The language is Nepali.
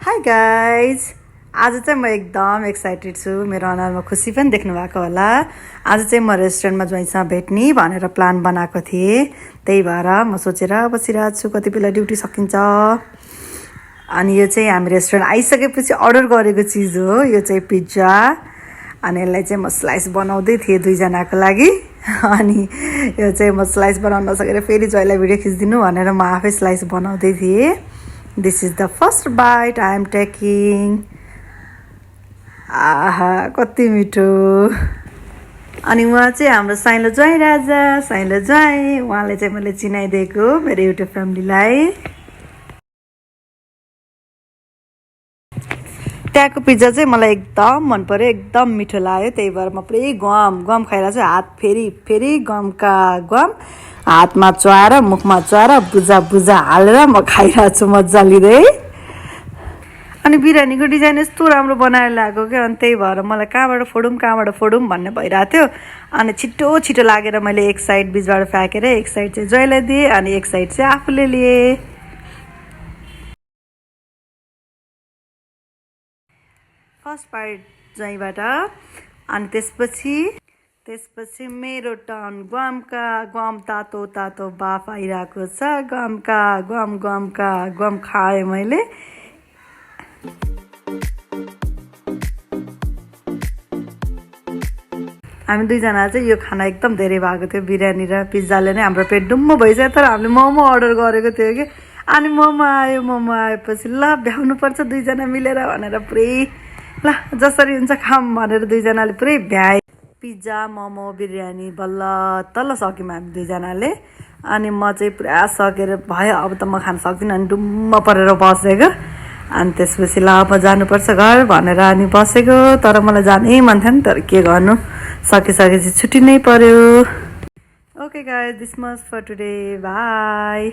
हाई गाइज, आज चाहिँ म एकदम एक्साइटेड छु। मेरो अनुहारमा खुसी पनि देख्नु भएको होला। आज चाहिँ म रेस्टुरेन्टमा ज्वाइँसँग भेट्ने भनेर प्लान बनाएको थिएँ। त्यही भएर म सोचेर बसिरहेको छु कति बेला ड्युटी सकिन्छ। अनि यो चाहिँ हामी रेस्टुरेन्ट आइसकेपछि अर्डर गरेको चिज हो। यो चाहिँ पिज्जा। अनि यसलाई चाहिँ म स्लाइस बनाउँदै थिएँ दुईजनाको लागि। अनि यो चाहिँ म स्लाइस बनाउन नसकेर फेरि जहिले भिडियो खिचिदिनु भनेर म आफै स्लाइस बनाउँदै थिएँ। This is the first bite I am taking. आहा कति मिठो। अनि उहाँ चाहिँ हाम्रो साइलो ज्वाइँ राजा, साइलो ज्वाइँ। उहाँले चाहिँ मैले चिनाइदिएको मेरो युट्युब फ्यामिलीलाई। त्यहाँको पिज्जा चाहिँ मलाई एकदम मन पर्यो, एकदम मिठो लाग्यो। त्यही भएर म पुरै गम खाइरहेको छु। हात फेरि फेरि गमका गम हातमा चुहाएर मुखमा चुहाएर बुजा हालेर म खाइरहेको छु मजा लिँदै। अनि बिरयानीको डिजाइन यस्तो राम्रो बनाएर ल्याएको क्या। अनि त्यही भएर मलाई कहाँबाट फोडौँ भन्ने भइरहेको थियो। अनि छिटो लागेर मैले एक साइड बिचबाट फ्याँकेर एक साइड चाहिँ ज्वाइँलाई दिएँ अनि एक साइड चाहिँ आफूले लिएँ। फर्स्ट बाइट ज्वाइँबाट। अनि त्यसपछि मेरो टर्न। गम तातो बाफ आइरहेको छ। गम खाएँ मैले। हामी दुईजना चाहिँ यो खाना एकदम धेरै भएको थियो। बिरयानी र पिज्जाले नै हाम्रो पेट डुम्म भइसक्यो। तर हामीले मोमो अर्डर गरेको थियो कि। अनि मोमो आएपछि ल भ्याउनुपर्छ दुईजना मिलेर भनेर पुरै ल जसरी हुन्छ खाम भनेर दुईजनाले पुरै भ्याए। पिज्जा मोमो बिरयानी बल्ल तल्ल सक्यौँ हामी दुईजनाले। अनि म चाहिँ पुरा सकेर भयो अब त म खान सक्दिनँ। अनि डुम्म परेर बसेको। अनि त्यसपछि ल अब जानुपर्छ घर भनेर अनि बसेको। तर मलाई जानै मन थियो नि, तर के गर्नु सकिसकेपछि छुट्टी नै पर्यो। Okay guys, this much for today, by.